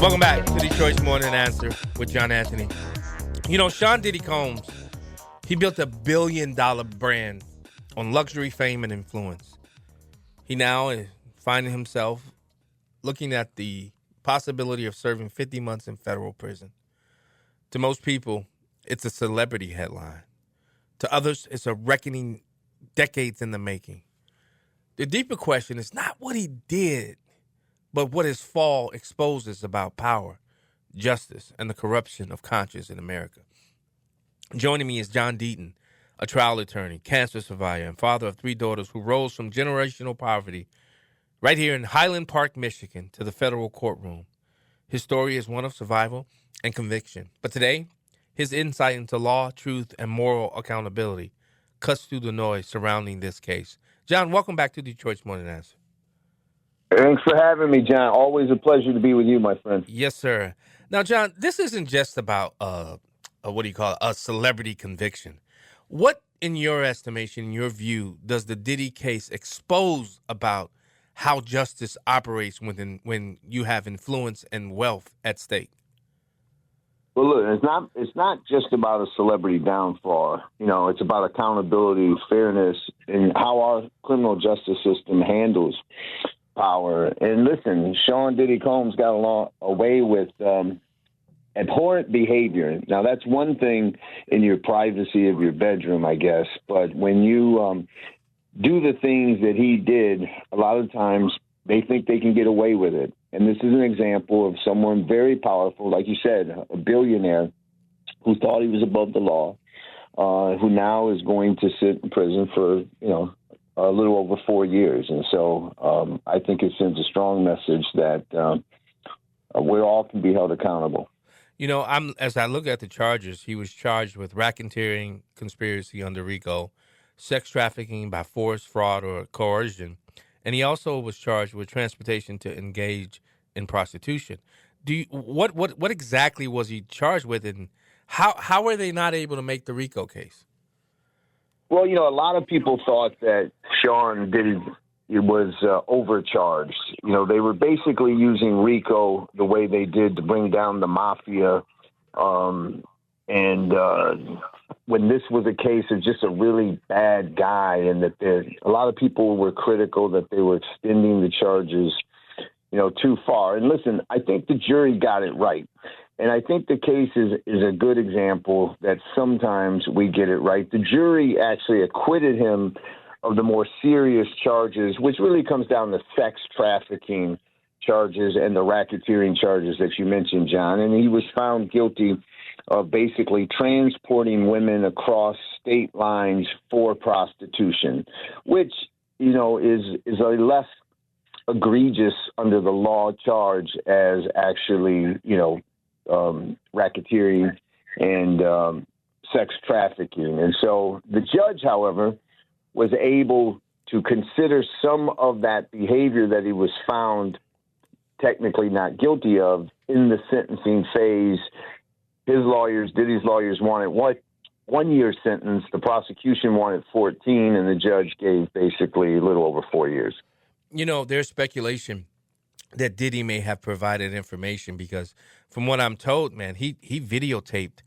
Welcome back to Detroit's Morning Answer with John Anthony. You know, Sean Diddy Combs, he built a billion-dollar brand on luxury, fame, and influence. He now is finding himself looking at the possibility of serving 50 months in federal prison. To most people, it's a celebrity headline. To others, it's a reckoning decades in the making. The deeper question is not what he did, but what his fall exposes about power, justice, and the corruption of conscience in America. Joining me is John Deaton, a trial attorney, cancer survivor, and father of 3 daughters who rose from generational poverty right here in Highland Park, Michigan, to the federal courtroom. His story is one of survival and conviction. But today, his insight into law, truth, and moral accountability cuts through the noise surrounding this case. John, welcome back to Detroit's Morning Answer. Thanks for having me, John. Always a pleasure to be with you, my friend. Yes, sir. Now, John, this isn't just about a celebrity conviction. What, in your estimation, in your view, does the Diddy case expose about how justice operates when you have influence and wealth at stake? Well, look, it's not just about a celebrity downfall. You know, it's about accountability, fairness, and how our criminal justice system handles power. And listen, Sean Diddy Combs got away with abhorrent behavior. Now, that's one thing in your privacy of your bedroom, I guess. But when you do the things that he did, a lot of times they think they can get away with it. And this is an example of someone very powerful, like you said, a billionaire who thought he was above the law, who now is going to sit in prison for, a little over 4 years. And so I think it sends a strong message that we all can be held accountable. You know, as I look at the charges, he was charged with racketeering conspiracy under RICO, sex trafficking by force, fraud, or coercion. And he also was charged with transportation to engage in prostitution. What exactly was he charged with, and how were they not able to make the RICO case? Well, a lot of people thought that Sean Diddy was overcharged. They were basically using RICO the way they did to bring down the mafia. When this was a case of just a really bad guy, and that a lot of people were critical that they were extending the charges, too far. And listen, I think the jury got it right. And I think the case is a good example that sometimes we get it right. The jury actually acquitted him of the more serious charges, which really comes down to sex trafficking charges and the racketeering charges that you mentioned, John. And he was found guilty of basically transporting women across state lines for prostitution, which, is a less egregious under the law charge as actually, racketeering and sex trafficking. And so the judge, however, was able to consider some of that behavior that he was found technically not guilty of in the sentencing phase. Diddy's lawyers wanted 1 year sentence. The prosecution wanted 14, and the judge gave basically a little over 4 years. There's speculation that Diddy may have provided information because, from what I'm told, man, he videotaped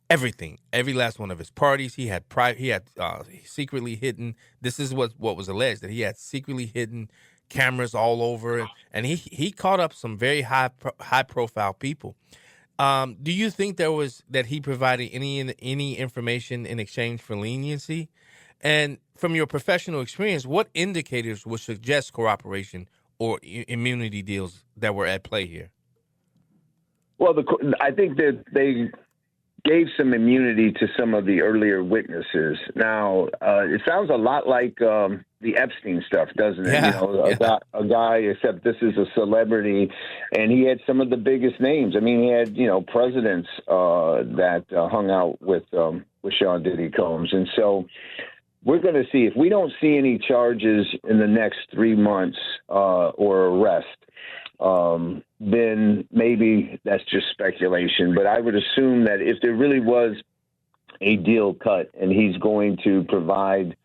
everything, every last one of his parties. He had secretly hidden. This is what was alleged, that he had secretly hidden cameras all over, and he caught up some very high profile people. Do you think that he provided any information in exchange for leniency? And from your professional experience, what indicators would suggest cooperation or immunity deals that were at play here? Well, I think that they gave some immunity to some of the earlier witnesses. Now, it sounds a lot like the Epstein stuff, doesn't it? Yeah, a guy, except this is a celebrity, and he had some of the biggest names. I mean, he had, presidents that hung out with Sean Diddy Combs. And so we're going to see, if we don't see any charges in the next 3 months or arrest, then maybe that's just speculation. But I would assume that if there really was a deal cut and he's going to provide,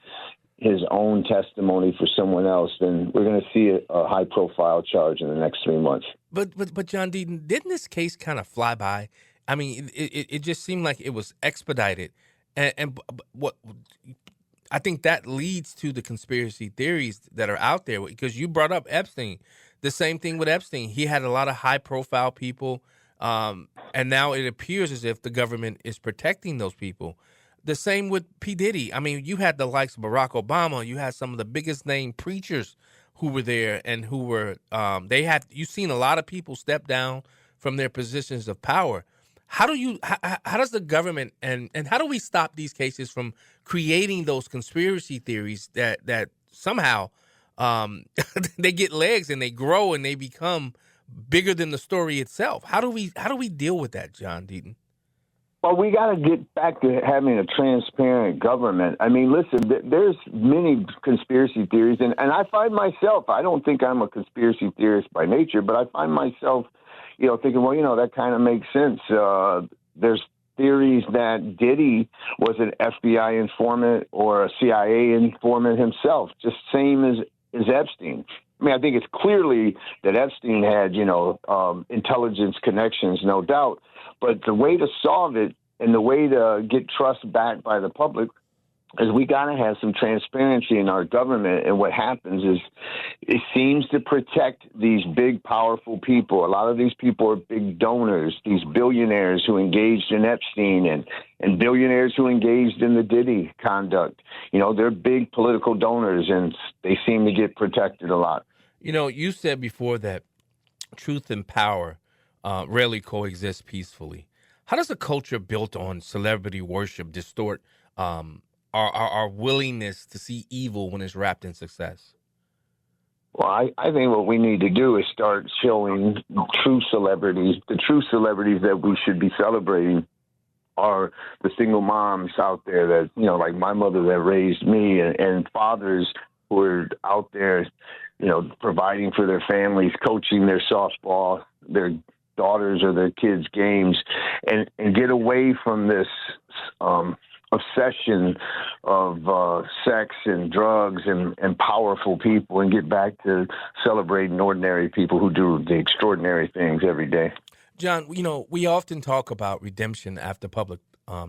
his own testimony for someone else, then we're going to see a high-profile charge in the next 3 months. But John Deaton, didn't this case kind of fly by? I mean, it just seemed like it was expedited, and what I think that leads to the conspiracy theories that are out there, because you brought up Epstein. The same thing with Epstein. He had a lot of high-profile people, and now it appears as if the government is protecting those people. The same with P. Diddy. I mean, you had the likes of Barack Obama. You had some of the biggest name preachers who were there and who were you've seen a lot of people step down from their positions of power. How does the government and how do we stop these cases from creating those conspiracy theories that somehow they get legs and they grow and they become bigger than the story itself? How do we deal with that, John Deaton? Well, we got to get back to having a transparent government. I mean, listen, there's many conspiracy theories, and I find myself, I don't think I'm a conspiracy theorist by nature, but I find myself, thinking, well, that kind of makes sense. There's theories that Diddy was an FBI informant or a CIA informant himself, just same as Epstein. I mean, I think it's clearly that Epstein had, intelligence connections, no doubt. But the way to solve it and the way to get trust back by the public is we got to have some transparency in our government. And what happens is it seems to protect these big, powerful people. A lot of these people are big donors, these billionaires who engaged in Epstein and billionaires who engaged in the Diddy conduct. They're big political donors, and they seem to get protected a lot. You said before that truth and power rarely coexist peacefully. How does a culture built on celebrity worship distort our willingness to see evil when it's wrapped in success? Well, I think what we need to do is start showing true celebrities. The true celebrities that we should be celebrating are the single moms out there that, like my mother that raised me, and fathers who are out there, providing for their families, coaching their softball, their daughters or their kids' games, and get away from this obsession of sex and drugs and powerful people, and get back to celebrating ordinary people who do the extraordinary things every day. John, we often talk about redemption after public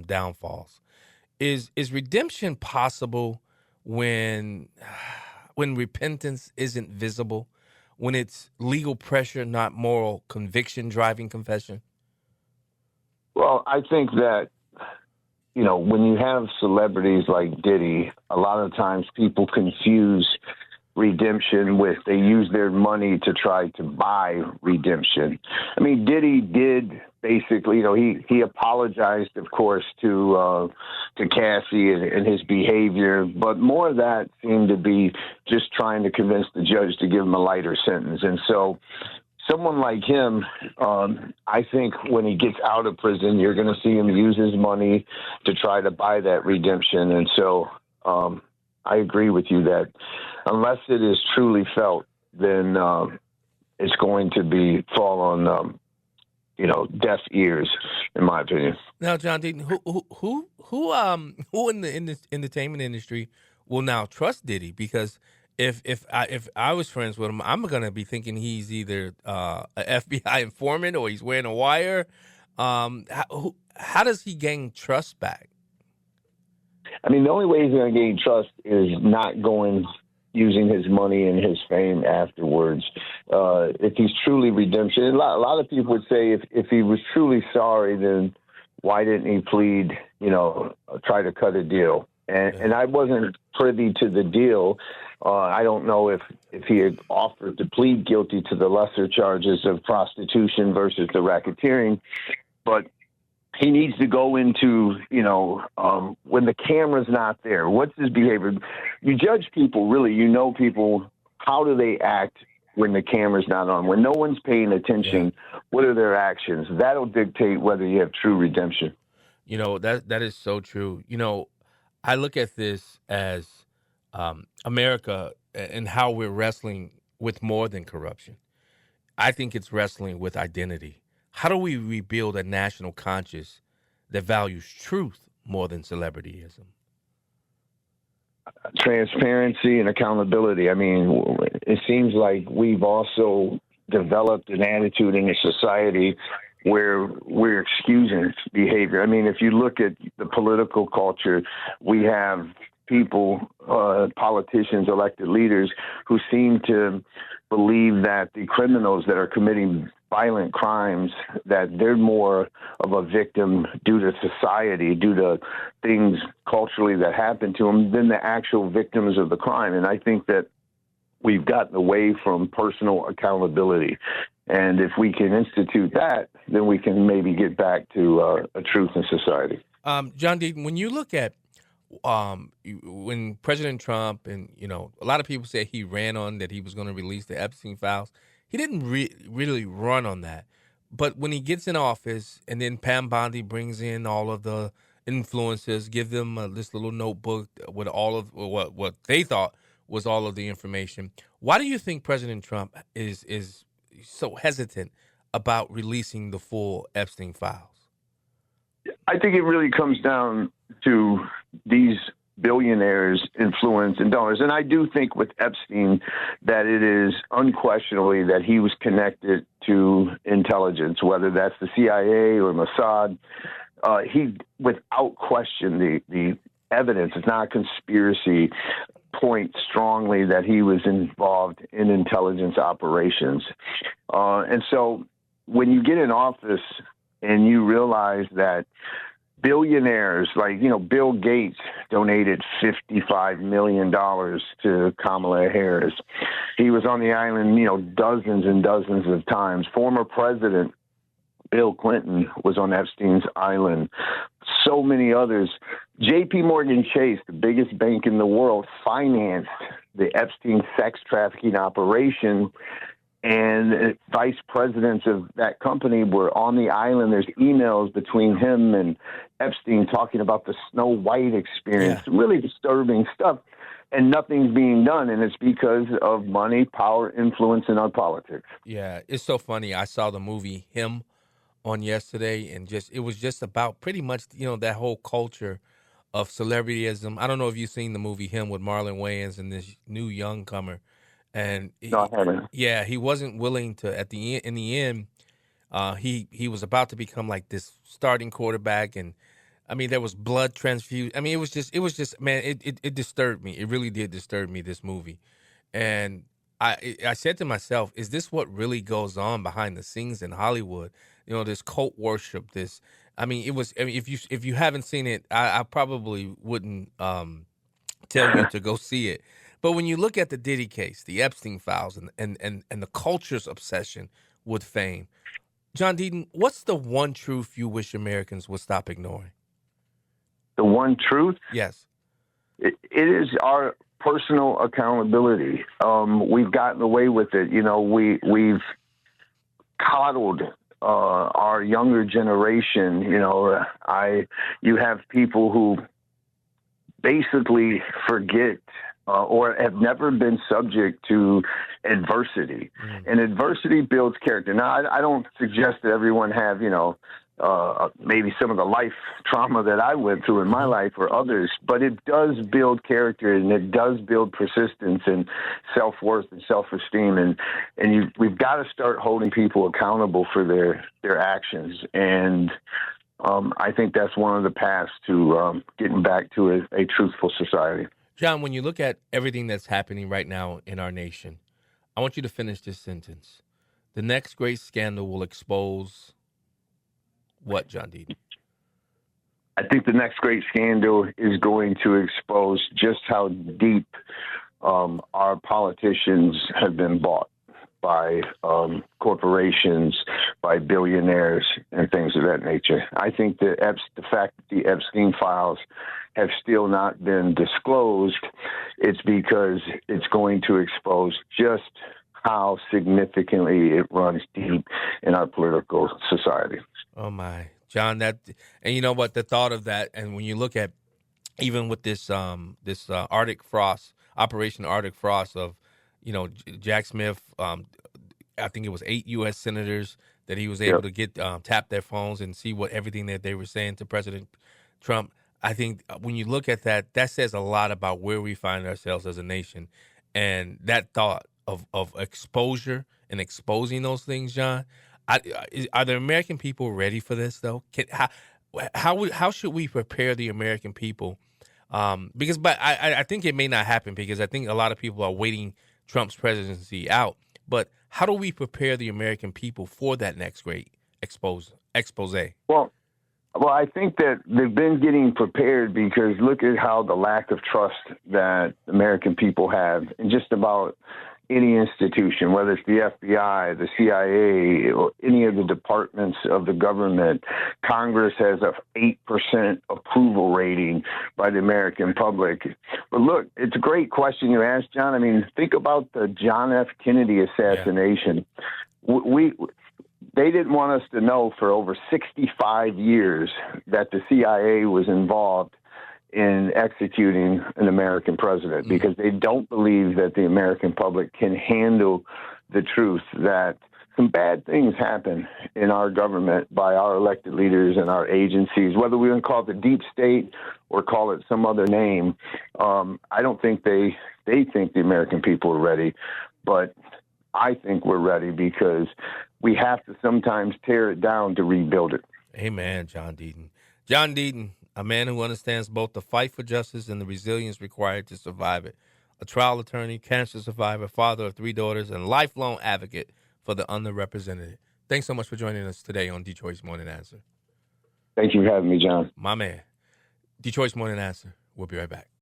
downfalls. Is redemption possible when repentance isn't visible, when it's legal pressure, not moral conviction driving confession? Well, I think that, when you have celebrities like Diddy, a lot of times people confuse redemption with they use their money to try to buy redemption. I mean, Diddy did basically, he apologized, of course, to Cassie and his behavior, but more of that seemed to be just trying to convince the judge to give him a lighter sentence. And so someone like him, I think when he gets out of prison, you're going to see him use his money to try to buy that redemption. And so I agree with you that unless it is truly felt, then it's going to fall on deaf ears, in my opinion. Now, John Deaton, who in the entertainment industry will now trust Diddy? Because if I was friends with him, I'm gonna be thinking he's either an FBI informant or he's wearing a wire. How does he gain trust back? I mean, the only way he's going to gain trust is not using his money and his fame afterwards. If he's truly redemption, a lot of people would say if he was truly sorry, then why didn't he plead, try to cut a deal? And I wasn't privy to the deal. I don't know if he had offered to plead guilty to the lesser charges of prostitution versus the racketeering, but he needs to go into, when the camera's not there, what's his behavior? You judge people, really, people, how do they act when the camera's not on? When no one's paying attention, what are their actions? That'll dictate whether you have true redemption. That is so true. I look at this as America and how we're wrestling with more than corruption. I think it's wrestling with identity. How do we rebuild a national conscience that values truth more than celebrityism? transparency and accountability. I mean, it seems like we've also developed an attitude in a society where we're excusing behavior. I mean, if you look at the political culture, we have people, politicians, elected leaders who seem to believe that the criminals that are committing violent crimes, that they're more of a victim due to society, due to things culturally that happen to them than the actual victims of the crime. And I think that we've gotten away from personal accountability. And if we can institute that, then we can maybe get back to a truth in society. John Deaton, when you look at when President Trump and, a lot of people say he ran on that he was going to release the Epstein files, he didn't really run on that. But when he gets in office and then Pam Bondi brings in all of the influencers, give them this little notebook with all of what they thought was all of the information. Why do you think President Trump is so hesitant about releasing the full Epstein files? I think it really comes down to these billionaires' influence and dollars. And I do think with Epstein that it is unquestionably that he was connected to intelligence, whether that's the CIA or Mossad. He, without question, the evidence, it's not a conspiracy, points strongly that he was involved in intelligence operations. And so when you get in office and you realize that billionaires like, Bill Gates donated $55 million to Kamala Harris. He was on the island, dozens and dozens of times. Former President Bill Clinton was on Epstein's island. So many others. J.P. Morgan Chase, the biggest bank in the world, financed the Epstein sex trafficking operation. And vice presidents of that company were on the island. There's emails between him and Epstein talking about the Snow White experience, really disturbing stuff, and nothing's being done. And it's because of money, power, influence in our politics. Yeah, it's so funny. I saw the movie Him on yesterday, and it was just about pretty much, that whole culture of celebrityism. I don't know if you've seen the movie Him with Marlon Wayans and this new young comer. And he wasn't willing to in the end, he was about to become like this starting quarterback, and I mean there was blood transfusion. I mean it was just man, it disturbed me. It really did disturb me, this movie. And I said to myself, is this what really goes on behind the scenes in Hollywood? This cult worship, this if you haven't seen it, I probably wouldn't tell you to go see it. But when you look at the Diddy case, the Epstein files, and the culture's obsession with fame, John Deaton, what's the one truth you wish Americans would stop ignoring? The one truth? Yes. It is our personal accountability. We've gotten away with it. We've coddled our younger generation. You have people who basically forget or have never been subject to adversity. And adversity builds character. Now, I don't suggest that everyone have, maybe some of the life trauma that I went through in my life or others, but it does build character, and it does build persistence and self-worth and self-esteem. And we've got to start holding people accountable for their actions. And I think that's one of the paths to getting back to a truthful society. John, when you look at everything that's happening right now in our nation, I want you to finish this sentence. The next great scandal will expose what, John Deaton? I think the next great scandal is going to expose just how deep our politicians have been bought by corporations, by billionaires, and things of that nature. I think the fact that the Epstein files have still not been disclosed, it's because it's going to expose just how significantly it runs deep in our political society. Oh my, John, and you know what, the thought of that, and when you look at even with this Arctic Frost, Operation Arctic Frost of, Jack Smith, I think it was 8 U.S. senators that he was able to get tap their phones and see what everything that they were saying to President Trump. I think when you look at that, that says a lot about where we find ourselves as a nation. And that thought of exposure and exposing those things, John, are the American people ready for this, though? How should we prepare the American people? But I think it may not happen because I think a lot of people are waiting Trump's presidency out. But how do we prepare the American people for that next great expose? Well, I think that they've been getting prepared because look at how the lack of trust that American people have in just about any institution, whether it's the FBI, the CIA, or any of the departments of the government. Congress has a 8% approval rating by the American public. But look, it's a great question you asked, John. I mean, think about the John F. Kennedy assassination. Yeah. They didn't want us to know for over 65 years that the CIA was involved in executing an American president because they don't believe that the American public can handle the truth that some bad things happen in our government by our elected leaders and our agencies, whether we want to call it the deep state or call it some other name. I don't think they think the American people are ready, but I think we're ready because we have to sometimes tear it down to rebuild it. Amen, John Deaton. John Deaton, a man who understands both the fight for justice and the resilience required to survive it. A trial attorney, cancer survivor, father of 3 daughters, and lifelong advocate for the underrepresented. Thanks so much for joining us today on Detroit's Morning Answer. Thank you for having me, John. My man. Detroit's Morning Answer. We'll be right back.